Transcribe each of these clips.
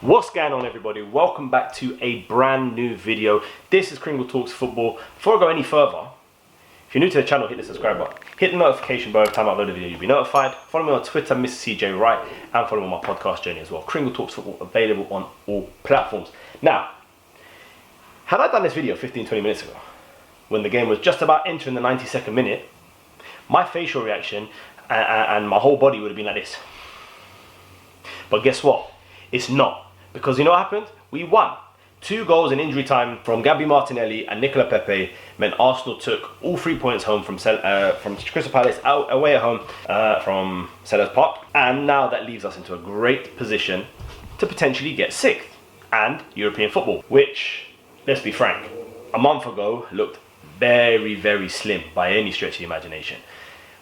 What's going on, everybody? Welcome back to a brand new video. This is Kringle Talks Football. Before I go any further, if you're new to the channel, hit the subscribe button. Hit the notification bell every time I upload a video, you'll be notified. Follow me on Twitter, Mr. CJ Wright, and follow me on my podcast journey as well. Kringle Talks Football, available on all platforms. Now, had I done this video 15-20 minutes ago, when the game was just about entering the 92nd minute, my facial reaction and my whole body would have been like this. But guess what? It's not. Because you know what happened? We won. 2 goals in injury time from Gabriel Martinelli and Nicolas Pepe meant Arsenal took all 3 points home from Crystal Palace away at home from Selhurst Park. And now that leaves us into a great position to potentially get 6th and European football. Which, let's be frank, a month ago looked very, very slim by any stretch of the imagination.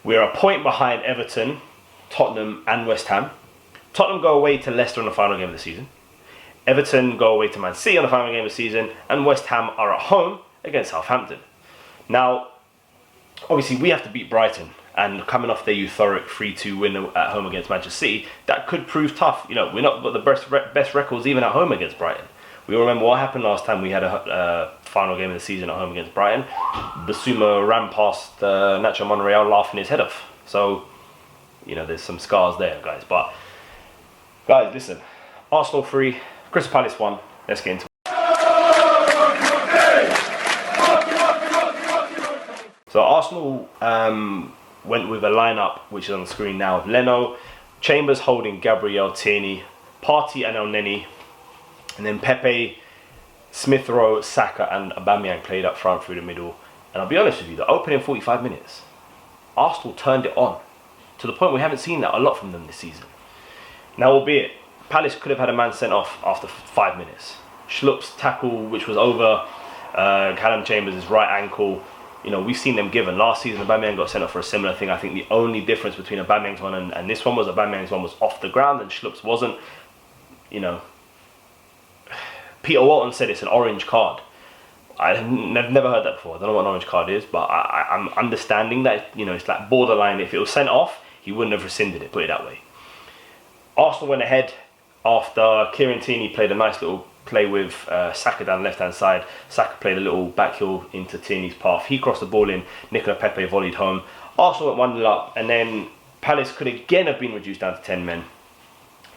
We're a point behind Everton, Tottenham and West Ham. Tottenham go away to Leicester in the final game of the season. Everton go away to Man City on the final game of the season, and West Ham are at home against Southampton. Now, obviously we have to beat Brighton, and coming off their euphoric 3-2 win at home against Manchester City, that could prove tough. You know, we're not got the best records even at home against Brighton. We all remember what happened last time we had a final game of the season at home against Brighton. Basuma ran past Nacho Monreal laughing his head off. So, you know, there's some scars there, guys. But, guys, listen, Arsenal 3, Crystal Palace 1. Let's get into it. So Arsenal went with a lineup which is on the screen now of Leno, Chambers holding Gabriel, Tierney, Partey and Elneny, and then Pepe, Smith Rowe, Saka and Aubameyang played up front through the middle. And I'll be honest with you, the opening 45 minutes, Arsenal turned it on to the point we haven't seen that a lot from them this season. Now, albeit Palace could have had a man sent off after 5 minutes. Schlupp's tackle, which was over Callum Chambers' right ankle, you know, we've seen them given. Last season, Aubameyang got sent off for a similar thing. I think the only difference between Aubameyang's one and this one was Aubameyang's one was off the ground and Schlupp's wasn't. You know, Peter Walton said it's an orange card. I've never heard that before. I don't know what an orange card is, but I'm understanding that, you know, it's like borderline. If it was sent off, he wouldn't have rescinded it, put it that way. Arsenal went ahead after Kieran Tierney played a nice little play with Saka down the left-hand side. Saka played a little backheel into Tierney's path. He crossed the ball in. Nicolas Pepe volleyed home. Arsenal went 1-0 up, and then Palace could again have been reduced down to 10 men.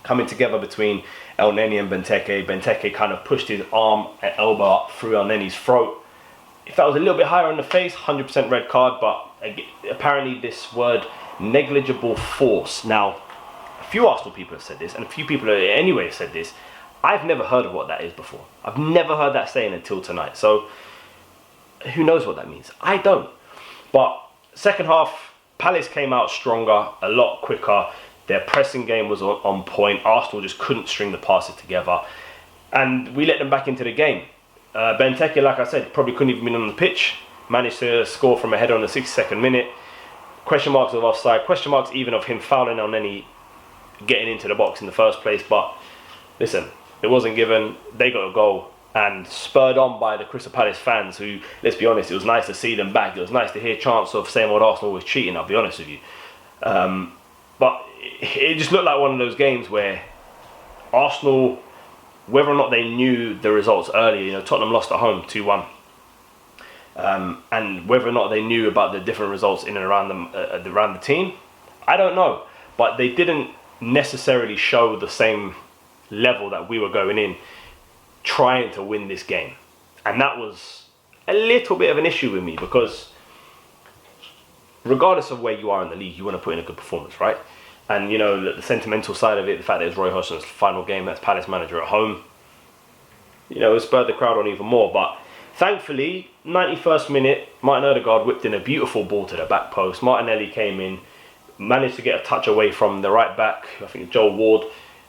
Coming together between Elneny and Benteke. Benteke kind of pushed his arm and elbow up through Elneny's throat. If that was a little bit higher in the face, 100% red card, but apparently this word, negligible force. Now, a few Arsenal people have said this, and a few people anyway have said this. I've never heard of what that is before. I've never heard that saying until tonight. So, who knows what that means? I don't. But second half, Palace came out stronger, a lot quicker. Their pressing game was on point. Arsenal just couldn't string the passes together. And we let them back into the game. Benteke, like I said, probably couldn't even been on the pitch. Managed to score from a header on the 62nd minute. Question marks of offside. Question marks even of him fouling on any getting into the box in the first place. But listen, it wasn't given. They got a goal. And spurred on by the Crystal Palace fans who, let's be honest, it was nice to see them back. It was nice to hear chants of same old Arsenal was cheating, I'll be honest with you. But it just looked like one of those games where Arsenal, whether or not they knew the results earlier, you know, Tottenham lost at home 2-1. And whether or not they knew about the different results in and around them, around the team, I don't know. But they didn't necessarily show the same level that we were going in trying to win this game. And that was a little bit of an issue with me because regardless of where you are in the league, you want to put in a good performance, right? And, you know, the sentimental side of it, the fact that it's Roy Hodgson's final game as Palace manager at home, you know, it spurred the crowd on even more. But thankfully, 91st minute, Martin Odegaard whipped in a beautiful ball to the back post. Martinelli came in, managed to get a touch away from the right back, I think Joel Ward,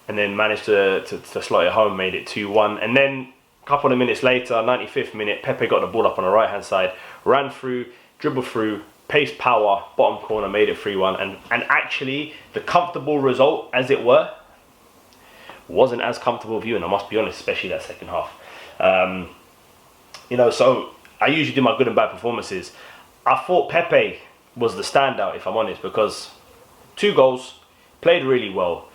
and then managed to slot it home, made it 2-1. And then a couple of minutes later, 95th minute, Pepe got the ball up on the right-hand side, ran through, dribbled through, pace power, bottom corner, made it 3-1. And actually, the comfortable result, as it were, wasn't as comfortable viewing, I must be honest, especially that second half. You know, so I usually do my good and bad performances. I thought Pepe was the standout, if I'm honest, because 2 goals, played really well.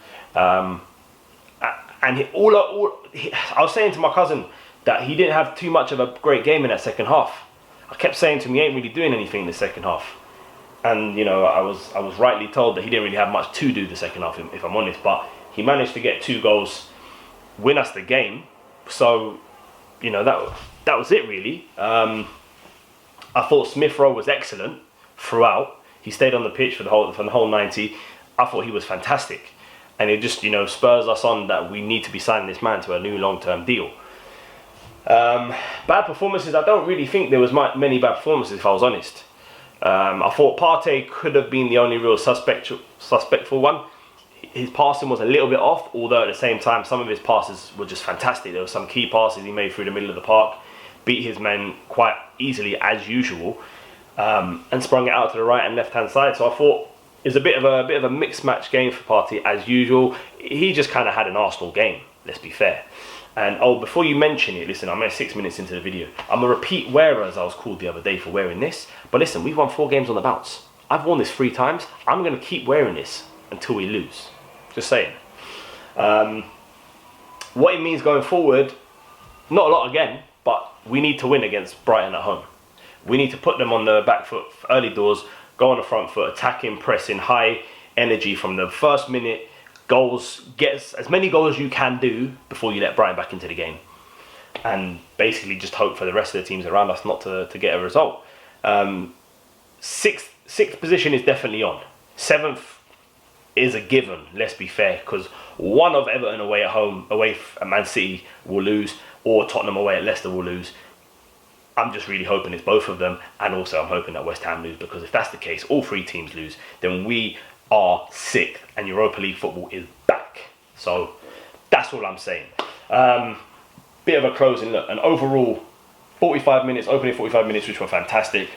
And I was saying to my cousin that he didn't have too much of a great game in that second half. I kept saying to him, he ain't really doing anything in the second half. And, you know, I was rightly told that he didn't really have much to do the second half, if I'm honest. But he managed to get 2 goals, win us the game. So, you know, that was it, really. I thought Smith Rowe was excellent throughout. He stayed on the pitch for the whole 90. I thought he was fantastic. And it just, you know, spurs us on that we need to be signing this man to a new long-term deal. Bad performances, I don't really think there was many bad performances, if I was honest. I thought Partey could have been the only real suspectful one. His passing was a little bit off, although at the same time some of his passes were just fantastic. There were some key passes he made through the middle of the park, beat his men quite easily as usual, and sprung it out to the right and left hand side. So I thought it was a bit of a mixed match game for Partey as usual. He just kind of had an Arsenal game, let's be fair. And before you mention it, listen, I'm 6 minutes into the video. I'm a repeat wearer, as I was called the other day for wearing this. But listen, we've won 4 games on the bounce. I've worn this 3 times. I'm going to keep wearing this until we lose. Just saying. What it means going forward, not a lot again, but we need to win against Brighton at home. We need to put them on the back foot early doors, go on the front foot, attacking, pressing, high energy from the first minute. Goals, get as many goals as you can do before you let Brighton back into the game, and basically just hope for the rest of the teams around us not to get a result. Sixth position is definitely on. 7th is a given, let's be fair, because one of Everton away at home, away at Man City, will lose, or Tottenham away at Leicester will lose. I'm just really hoping it's both of them, and also I'm hoping that West Ham lose, because if that's the case, all 3 teams lose, then we are 6th and Europa League football is back. So that's all I'm saying. Bit of a closing look. An overall 45 minutes, opening 45 minutes, which were fantastic.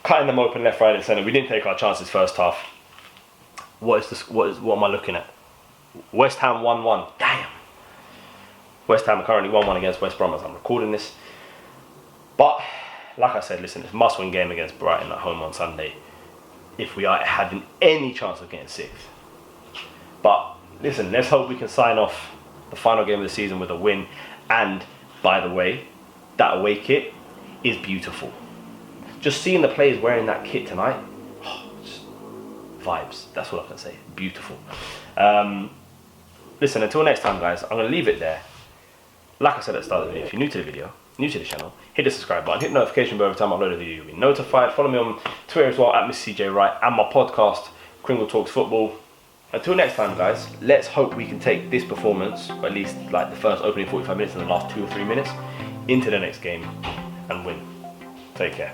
Cutting them open left, right and centre. We didn't take our chances first half. What am I looking at? West Ham 1-1. Damn. West Ham are currently 1-1 against West Brom as I'm recording this. But like I said, listen, it's a must-win game against Brighton at home on Sunday, if we are having any chance of getting 6th. But listen, let's hope we can sign off the final game of the season with a win. And by the way, that away kit is beautiful. Just seeing the players wearing that kit tonight, just vibes. That's all I can say. Beautiful. Listen, until next time, guys, I'm going to leave it there. Like I said at the start of the video, if you're new to the video, new to the channel, hit the subscribe button, hit the notification bell every time I upload a video, you'll be notified. Follow me on Twitter as well, at MrCJ Wright, and my podcast, Kringle Talks Football. Until next time, guys, let's hope we can take this performance, or at least like the first opening 45 minutes and the last 2 or 3 minutes, into the next game and win. Take care.